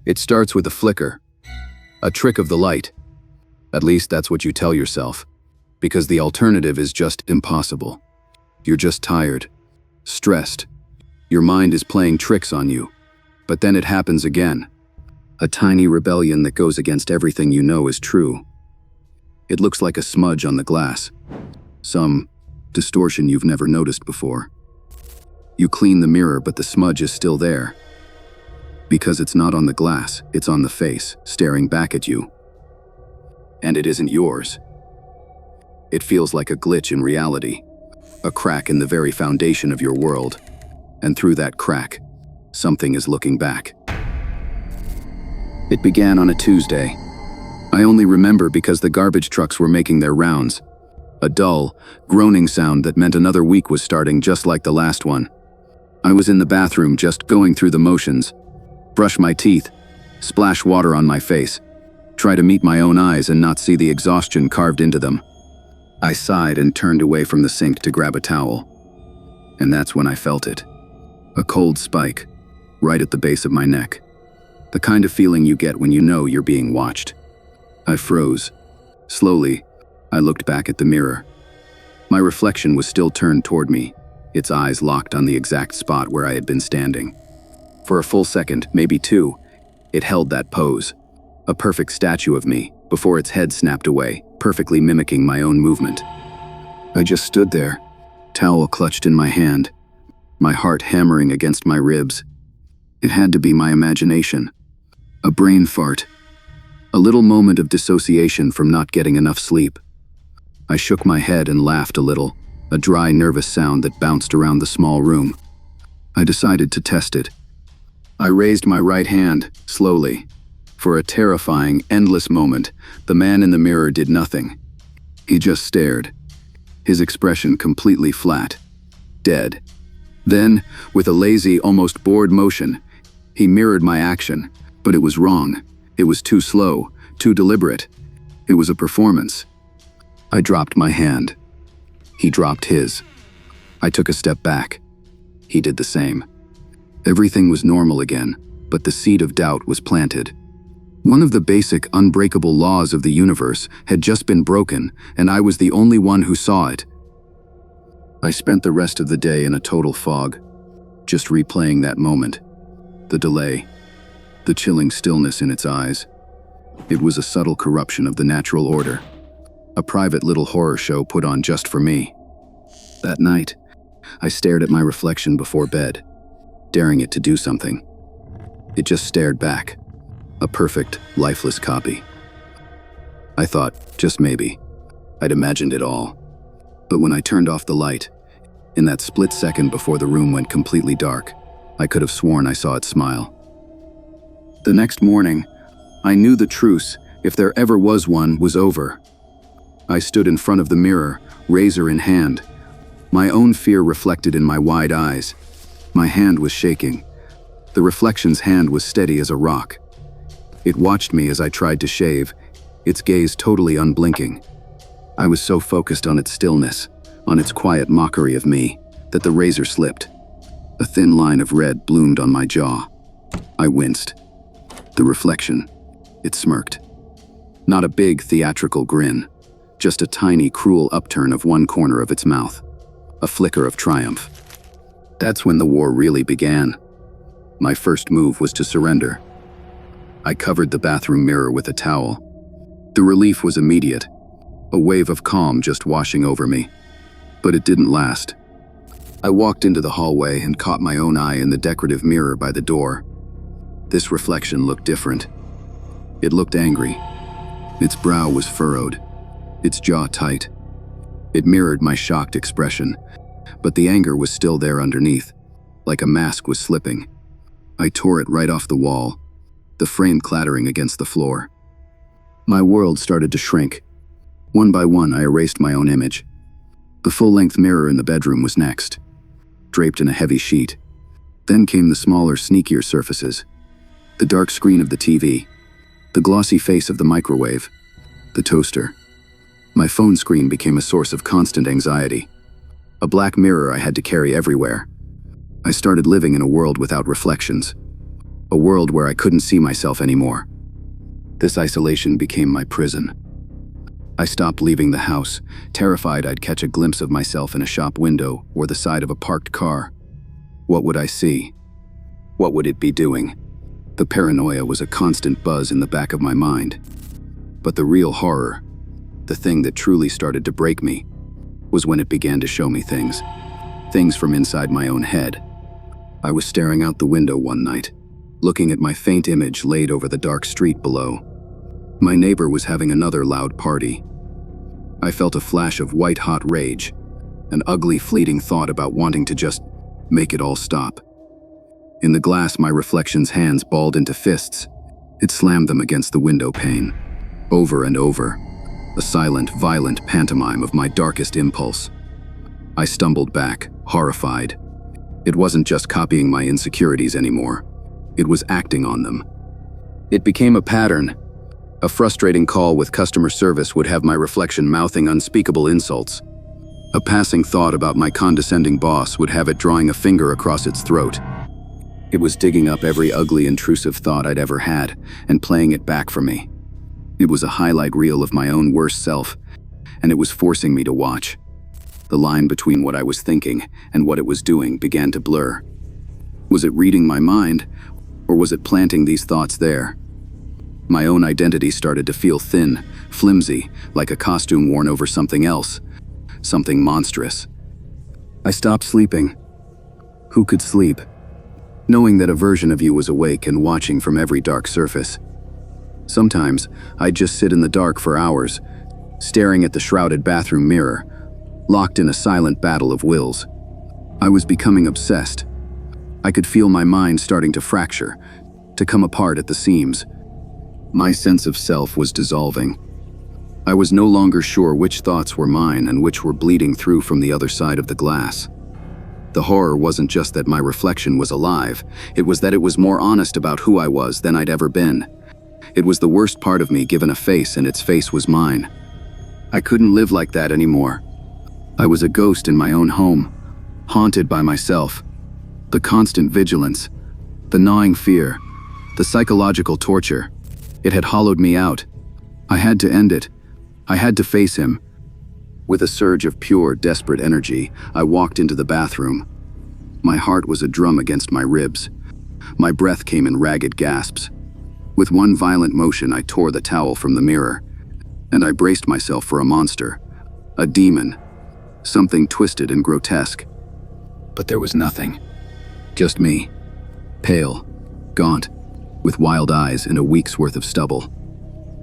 It starts with a flicker, a trick of the light. At least that's what you tell yourself, because the alternative is just impossible. You're just tired, stressed. Your mind is playing tricks on you. But then it happens again. A tiny rebellion that goes against everything you know is true. It looks like a smudge on the glass. Some distortion you've never noticed before. You clean the mirror, but the smudge is still there. Because it's not on the glass, it's on the face, staring back at you. And it isn't yours. It feels like a glitch in reality, a crack in the very foundation of your world. And through that crack, something is looking back. It began on a Tuesday. I only remember because the garbage trucks were making their rounds. A dull, groaning sound that meant another week was starting just like the last one. I was in the bathroom just going through the motions. Brush my teeth, splash water on my face, try to meet my own eyes and not see the exhaustion carved into them. I sighed and turned away from the sink to grab a towel. And that's when I felt it. A cold spike, right at the base of my neck. The kind of feeling you get when you know you're being watched. I froze. Slowly, I looked back at the mirror. My reflection was still turned toward me, its eyes locked on the exact spot where I had been standing. For a full second, maybe two, it held that pose. A perfect statue of me, before its head snapped away, perfectly mimicking my own movement. I just stood there, towel clutched in my hand, my heart hammering against my ribs. It had to be my imagination. A brain fart. A little moment of dissociation from not getting enough sleep. I shook my head and laughed a little, a dry, nervous sound that bounced around the small room. I decided to test it. I raised my right hand, slowly. For a terrifying, endless moment, the man in the mirror did nothing. He just stared, his expression completely flat, dead. Then, with a lazy, almost bored motion, he mirrored my action, but it was wrong. It was too slow, too deliberate. It was a performance. I dropped my hand. He dropped his. I took a step back. He did the same. Everything was normal again, but the seed of doubt was planted. One of the basic, unbreakable laws of the universe had just been broken, and I was the only one who saw it. I spent the rest of the day in a total fog, just replaying that moment. The delay, the chilling stillness in its eyes. It was a subtle corruption of the natural order, a private little horror show put on just for me. That night, I stared at my reflection before bed, daring it to do something. It just stared back, a perfect, lifeless copy. I thought, just maybe, I'd imagined it all. But when I turned off the light, in that split second before the room went completely dark, I could have sworn I saw it smile. The next morning, I knew the truce, if there ever was one, was over. I stood in front of the mirror, razor in hand, my own fear reflected in my wide eyes. My hand was shaking. The reflection's hand was steady as a rock. It watched me as I tried to shave, its gaze totally unblinking. I was so focused on its stillness, on its quiet mockery of me, that the razor slipped. A thin line of red bloomed on my jaw. I winced. The reflection, it smirked. Not a big, theatrical grin, just a tiny, cruel upturn of one corner of its mouth. A flicker of triumph. That's when the war really began. My first move was to surrender. I covered the bathroom mirror with a towel. The relief was immediate, a wave of calm just washing over me. But it didn't last. I walked into the hallway and caught my own eye in the decorative mirror by the door. This reflection looked different. It looked angry. Its brow was furrowed, its jaw tight. It mirrored my shocked expression, but the anger was still there underneath, like a mask was slipping. I tore it right off the wall, the frame clattering against the floor. My world started to shrink. One by one, I erased my own image. The full-length mirror in the bedroom was next, draped in a heavy sheet. Then came the smaller, sneakier surfaces. The dark screen of the TV, the glossy face of the microwave, the toaster. My phone screen became a source of constant anxiety. A black mirror I had to carry everywhere. I started living in a world without reflections. a world where I couldn't see myself anymore. This isolation became my prison. I stopped leaving the house, terrified I'd catch a glimpse of myself in a shop window or the side of a parked car. What would I see? What would it be doing? The paranoia was a constant buzz in the back of my mind. But the real horror, the thing that truly started to break me, was when it began to show me things. Things from inside my own head. I was staring out the window one night, looking at my faint image laid over the dark street below. My neighbor was having another loud party. I felt a flash of white-hot rage, an ugly, fleeting thought about wanting to just make it all stop. In the glass, my reflection's hands balled into fists. It slammed them against the window pane, over and over, a silent, violent pantomime of my darkest impulse. I stumbled back, horrified. It wasn't just copying my insecurities anymore. It was acting on them. It became a pattern. A frustrating call with customer service would have my reflection mouthing unspeakable insults. A passing thought about my condescending boss would have it drawing a finger across its throat. It was digging up every ugly, intrusive thought I'd ever had and playing it back for me. It was a highlight reel of my own worst self, and it was forcing me to watch. The line between what I was thinking and what it was doing began to blur. Was it reading my mind, or was it planting these thoughts there? My own identity started to feel thin, flimsy, like a costume worn over something else, something monstrous. I stopped sleeping. Who could sleep? Knowing that a version of you was awake and watching from every dark surface. Sometimes, I'd just sit in the dark for hours, staring at the shrouded bathroom mirror, locked in a silent battle of wills. I was becoming obsessed. I could feel my mind starting to fracture, to come apart at the seams. My sense of self was dissolving. I was no longer sure which thoughts were mine and which were bleeding through from the other side of the glass. The horror wasn't just that my reflection was alive, it was that it was more honest about who I was than I'd ever been. It was the worst part of me given a face, and its face was mine. I couldn't live like that anymore. I was a ghost in my own home, haunted by myself. The constant vigilance, the gnawing fear, the psychological torture. It had hollowed me out. I had to end it. I had to face him. With a surge of pure, desperate energy, I walked into the bathroom. My heart was a drum against my ribs. My breath came in ragged gasps. With one violent motion, I tore the towel from the mirror, and I braced myself for a monster, a demon, something twisted and grotesque. But there was nothing. Just me, pale, gaunt, with wild eyes and a week's worth of stubble.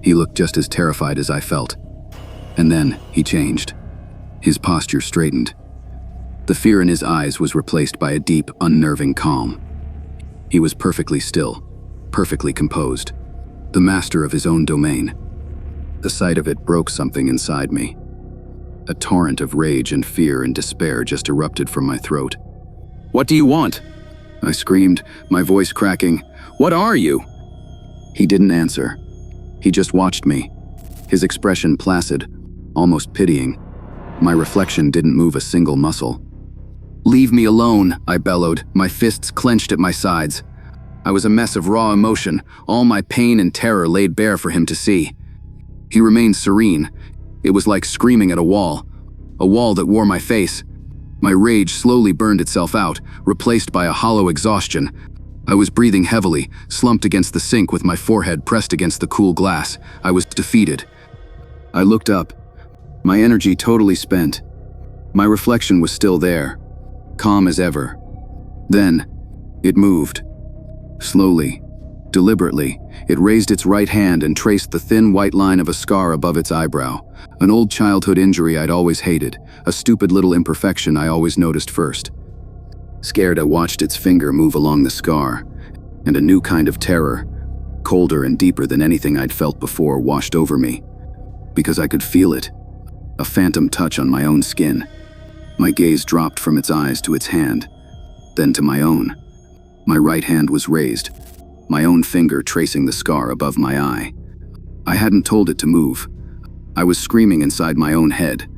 He looked just as terrified as I felt. And then he changed. His posture straightened. The fear in his eyes was replaced by a deep, unnerving calm. He was perfectly still, perfectly composed, the master of his own domain. The sight of it broke something inside me. A torrent of rage and fear and despair just erupted from my throat. "What do you want?" I screamed, my voice cracking. "What are you?" He didn't answer. He just watched me, his expression placid, almost pitying. My reflection didn't move a single muscle. "Leave me alone," I bellowed, my fists clenched at my sides. I was a mess of raw emotion, all my pain and terror laid bare for him to see. He remained serene. It was like screaming at a wall that wore my face. My rage slowly burned itself out, replaced by a hollow exhaustion. I was breathing heavily, slumped against the sink with my forehead pressed against the cool glass. I was defeated. I looked up, my energy totally spent. My reflection was still there, calm as ever. Then, it moved. Slowly, deliberately, it raised its right hand and traced the thin white line of a scar above its eyebrow. An old childhood injury I'd always hated, a stupid little imperfection I always noticed first. Scared, I watched its finger move along the scar, and a new kind of terror, colder and deeper than anything I'd felt before, washed over me. Because I could feel it, a phantom touch on my own skin. My gaze dropped from its eyes to its hand, then to my own. My right hand was raised, my own finger tracing the scar above my eye. I hadn't told it to move. I was screaming inside my own head,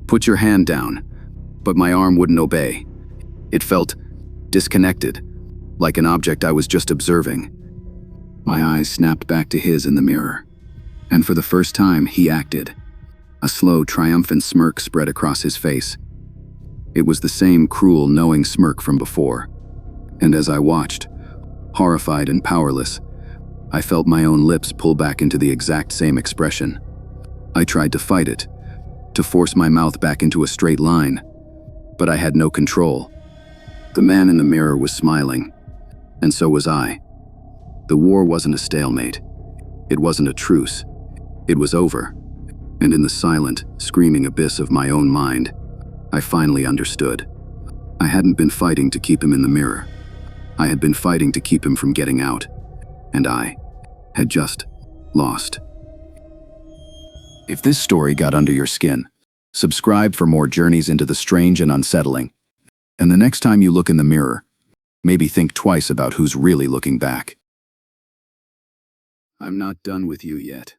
"Put your hand down," but my arm wouldn't obey. It felt disconnected, like an object I was just observing. My eyes snapped back to his in the mirror, and for the first time, he acted. A slow, triumphant smirk spread across his face. It was the same cruel, knowing smirk from before. And as I watched, horrified and powerless, I felt my own lips pull back into the exact same expression. I tried to fight it, to force my mouth back into a straight line, but I had no control. The man in the mirror was smiling, and so was I. The war wasn't a stalemate. It wasn't a truce. It was over. And in the silent, screaming abyss of my own mind, I finally understood. I hadn't been fighting to keep him in the mirror. I had been fighting to keep him from getting out. And I had just lost. If this story got under your skin, subscribe for more journeys into the strange and unsettling. And the next time you look in the mirror, maybe think twice about who's really looking back. I'm not done with you yet.